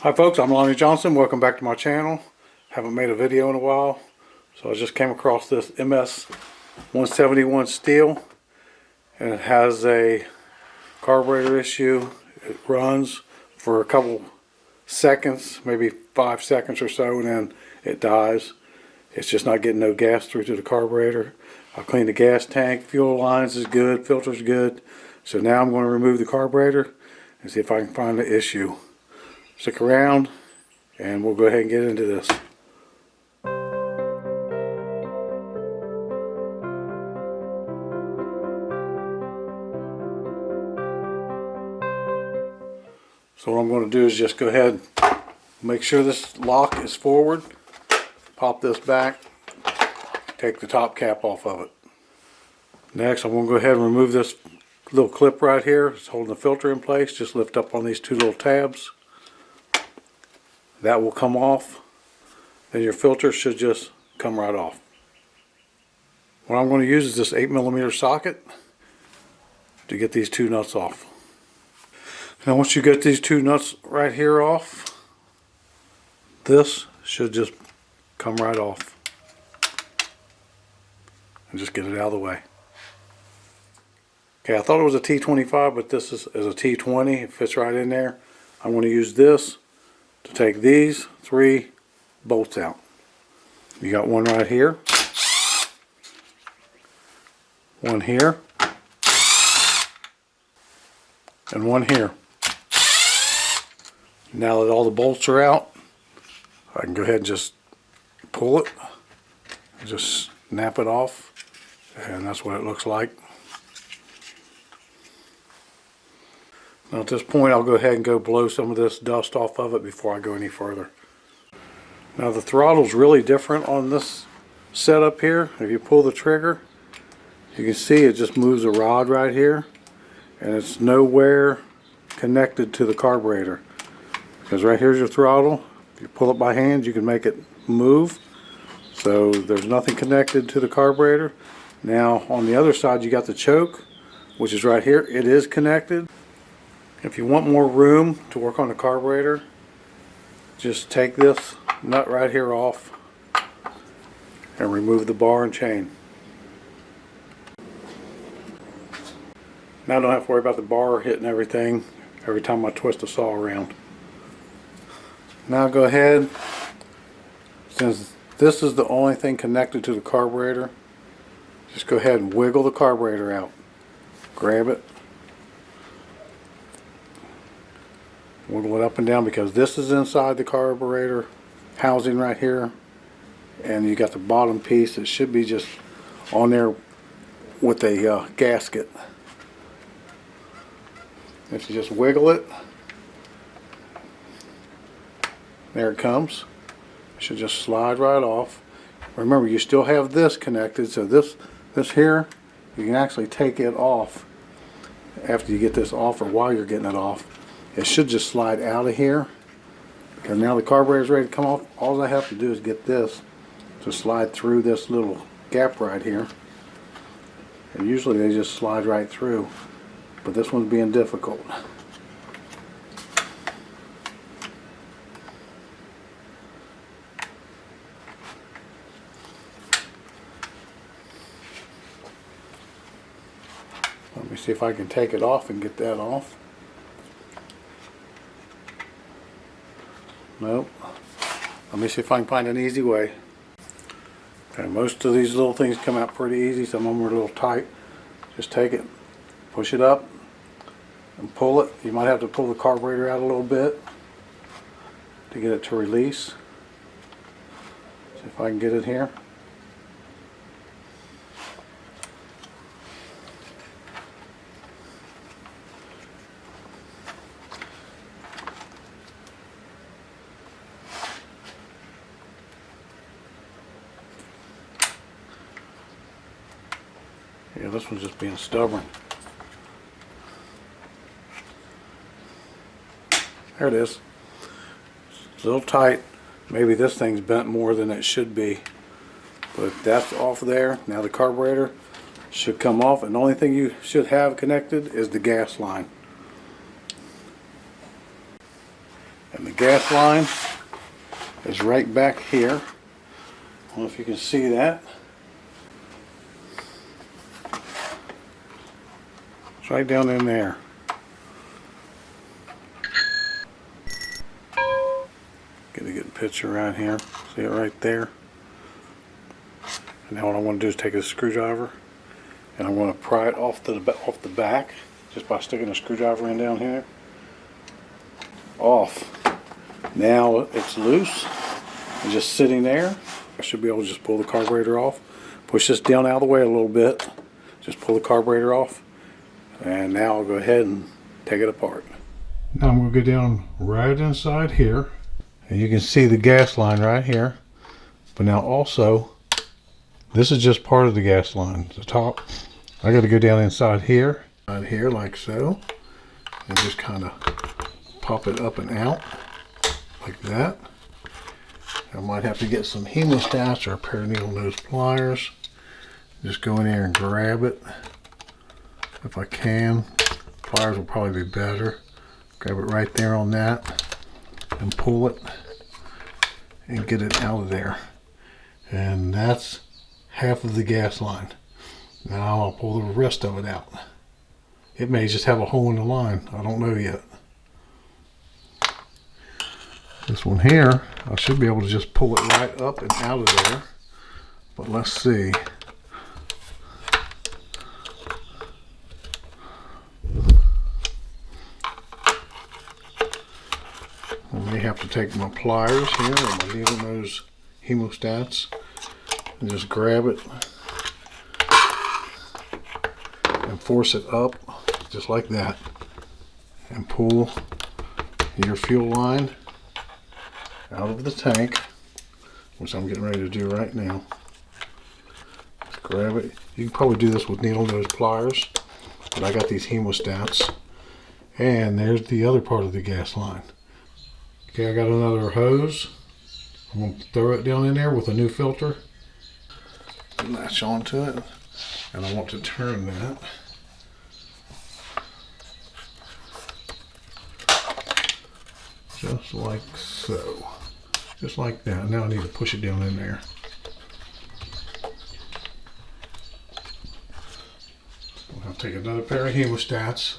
Hi folks, I'm Lonnie Johnson. Welcome back to my channel. Haven't made a video in a while, so I just came across this MS 171 Stihl, and it has a carburetor issue. It runs for a couple seconds, maybe 5 seconds or so, and then it dies. It's just not getting no gas through to the carburetor. I cleaned the gas tank, fuel lines is good, filter's good. So now I'm going to remove the carburetor and see if I can find the issue. Stick around and we'll go ahead and get into this. So what I'm going to do is just go ahead and make sure this lock is forward, pop this back, take the top cap off of it. Next I'm going to go ahead and remove this little clip right here. It's holding the filter in place. Just lift up on these two little tabs. That will come off, and your filter should just come right off. What I'm going to use is this 8mm socket to get these two nuts off. Now once you get these two nuts right here off, this should just come right off. And just get it out of the way. Okay, I thought it was a T25, but this is a T20. It fits right in there. I'm going to use this to take these 3 bolts out. You got one right here, one here, and one here. Now that all the bolts are out, I can go ahead and just pull it, and just snap it off, and that's what it looks like. Now at this point I'll go ahead and go blow some of this dust off of it before I go any further. Now the throttle's really different on this setup here. If you pull the trigger, you can see it just moves a rod right here, and it's nowhere connected to the carburetor. Because right here's your throttle. If you pull it by hand you can make it move. So there's nothing connected to the carburetor. Now on the other side you got the choke, which is right here. It is connected. If you want more room to work on the carburetor, just take this nut right here off and remove the bar and chain. Now I don't have to worry about the bar hitting everything every time I twist the saw around. Now go ahead, since this is the only thing connected to the carburetor, just go ahead and wiggle the carburetor out. Grab it. Wiggle it up and down, because this is inside the carburetor housing right here, and you got the bottom piece that should be just on there with a gasket. If you just wiggle it, there it comes. It should just slide right off. Remember, you still have this connected, so this here, you can actually take it off after you get this off, or while you're getting it off. It should just slide out of here, because now the carburetor is ready to come off. All I have to do is get this to slide through this little gap right here, and usually they just slide right through, but this one's being difficult. Let me see if I can take it off and get that off. Nope. Let me see if I can find an easy way. Okay, most of these little things come out pretty easy. Some of them are a little tight. Just take it, push it up, and pull it. You might have to pull the carburetor out a little bit to get it to release. See if I can get it here. Yeah, this one's just being stubborn. There it is. It's a little tight. Maybe this thing's bent more than it should be. But that's off there. Now the carburetor should come off, and the only thing you should have connected is the gas line. And the gas line is right back here. I don't know if you can see that. It's right down in there. Get a good picture right here. See it right there? And now what I want to do is take a screwdriver and I'm going to pry it off the back just by sticking a screwdriver in down here. Off. Now it's loose and just sitting there. I should be able to just pull the carburetor off. Push this down out of the way a little bit. Just pull the carburetor off. And now I'll go ahead and take it apart. Now I'm going to go down right inside here. And you can see the gas line right here. But now also, this is just part of the gas line. The top. I got to go down inside here like so. And just kind of pop it up and out like that. I might have to get some hemostats or a pair of needle nose pliers. Just go in there and grab it if I can. Pliers will probably be better. Grab it right there on that and pull it and get it out of there. And that's half of the gas line. Now I'll pull the rest of it out. It may just have a hole in the line. I don't know yet. This one here, I should be able to just pull it right up and out of there. But let's see. I may have to take my pliers here, or my needle nose hemostats, and just grab it and force it up just like that, and pull your fuel line out of the tank, which I'm getting ready to do right now. Just grab it. You can probably do this with needle nose pliers, but I got these hemostats. And there's the other part of the gas line. Okay, I got another hose. I'm going to throw it down in there with a new filter. Latch onto it, and I want to turn that. Just like so. Just like that. Now I need to push it down in there. I'll have to take another pair of hemostats.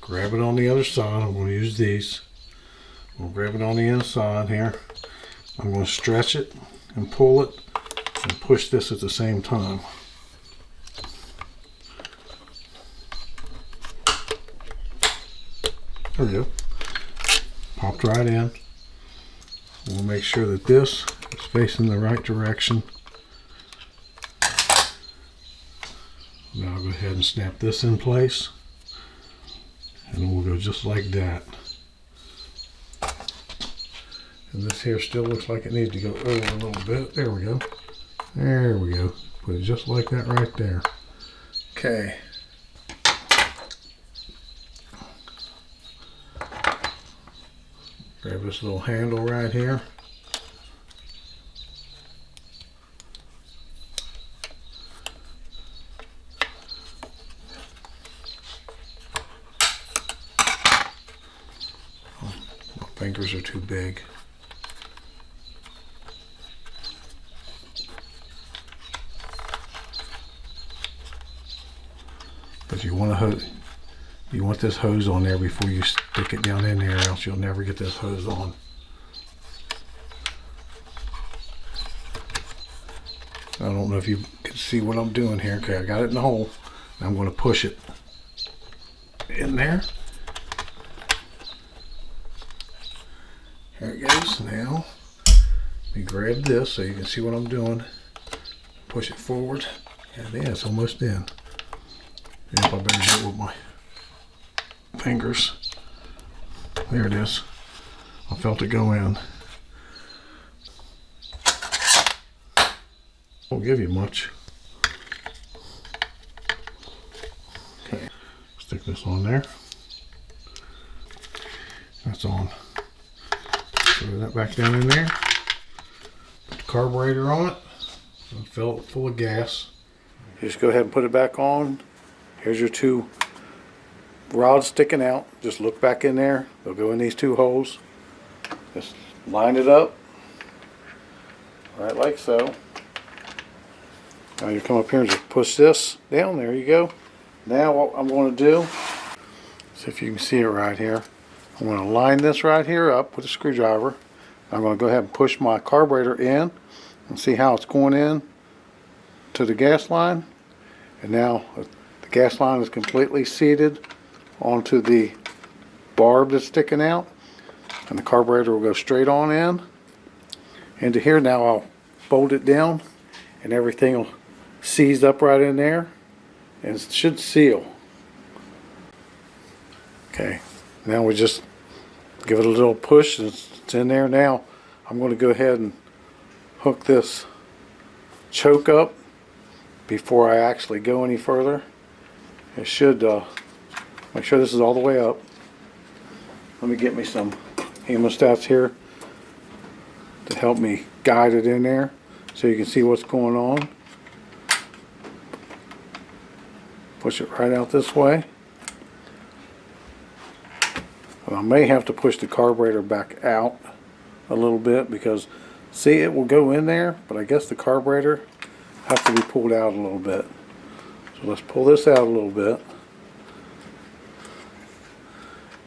Grab it on the other side. I'm going to use these. We'll grab it on the inside here. I'm going to stretch it and pull it and push this at the same time. There we go. Popped right in. We'll make sure that this is facing the right direction. Now I'll go ahead and snap this in place. And we'll go just like that. And this here still looks like it needs to go over a little bit. There we go. There we go. Put it just like that right there. Okay. Grab this little handle right here. Oh, my fingers are too big. But you want this hose on there before you stick it down in there, or else you'll never get this hose on. I don't know if you can see what I'm doing here. Okay, I got it in the hole. I'm going to push it in there. There it goes. Now, let me grab this so you can see what I'm doing. Push it forward. And yeah, it's almost in. And if I better do it with my fingers. There it is. I felt it go in. Won't give you much. Okay, stick this on there. That's on. Throw that back down in there. Put the carburetor on it. And fill it full of gas. Just go ahead and put it back on. Here's your two rod's sticking out, just look back in there. They'll go in these two holes. Just line it up, right like so. Now you come up here and just push this down. There you go. Now what I'm going to do, see if you can see it right here. I'm going to line this right here up with a screwdriver. I'm going to go ahead and push my carburetor in and see how it's going in to the gas line. And now the gas line is completely seated onto the barb that's sticking out, and the carburetor will go straight on in into here. Now I'll bolt it down and everything will seize up right in there and it should seal. Okay, now we just give it a little push and it's in there. Now I'm going to go ahead and hook this choke up before I actually go any further. It should make sure this is all the way up. Let me get me some hemostats here to help me guide it in there so you can see what's going on. Push it right out this way. I may have to push the carburetor back out a little bit because, see, it will go in there, but I guess the carburetor has to be pulled out a little bit. So let's pull this out a little bit.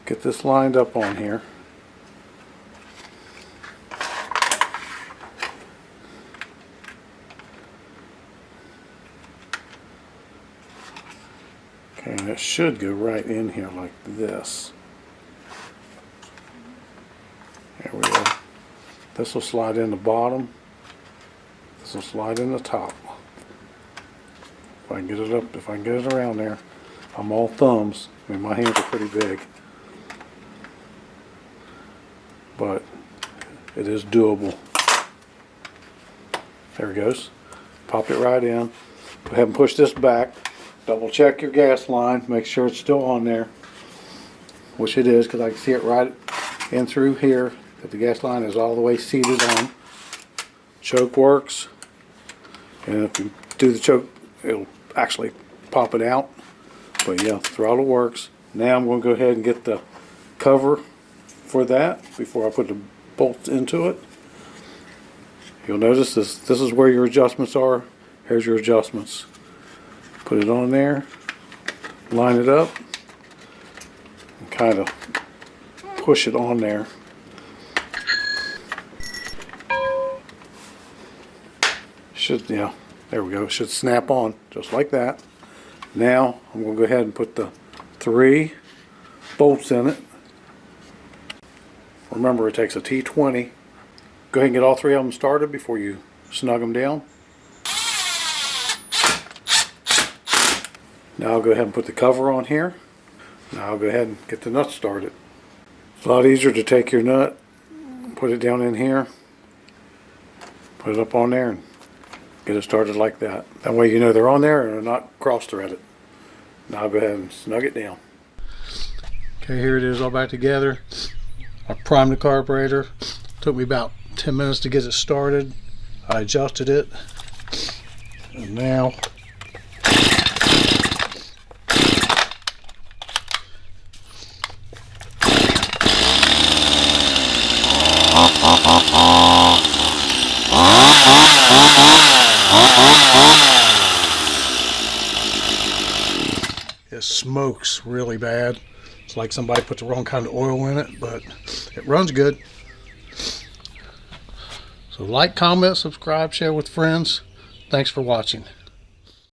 Get this lined up on here. Okay, and it should go right in here like this. There we go. This will slide in the bottom. This will slide in the top. If I can get it up, if I can get it around there. I'm all thumbs. I mean, my hands are pretty big. But it is doable. There it goes. Pop it right in. Go ahead and push this back. Double check your gas line. Make sure it's still on there. Which it is, because I can see it right in through here. That the gas line is all the way seated on. Choke works. And if you do the choke, it'll actually pop it out. But yeah, throttle works. Now I'm going to go ahead and get the cover for that before I put the bolts into it. You'll notice this is where your adjustments are. Here's your adjustments. Put it on there, line it up, and kind of push it on there. Should, yeah, there we go. It should snap on just like that. Now I'm going to go ahead and put the 3 bolts in it. Remember, it takes a T20. Go ahead and get all 3 of them started before you snug them down. Now I'll go ahead and put the cover on here. Now I'll go ahead and get the nut started. It's a lot easier to take your nut, put it down in here, put it up on there, and get it started like that. That way you know they're on there and they're not cross-threaded. Now I'll go ahead and snug it down. Okay, here it is all back together. I primed the carburetor. Took me about 10 minutes to get it started. I adjusted it. And now it smokes really bad. It's like somebody put the wrong kind of oil in it, but it runs good. So like, comment, subscribe, share with friends. Thanks for watching.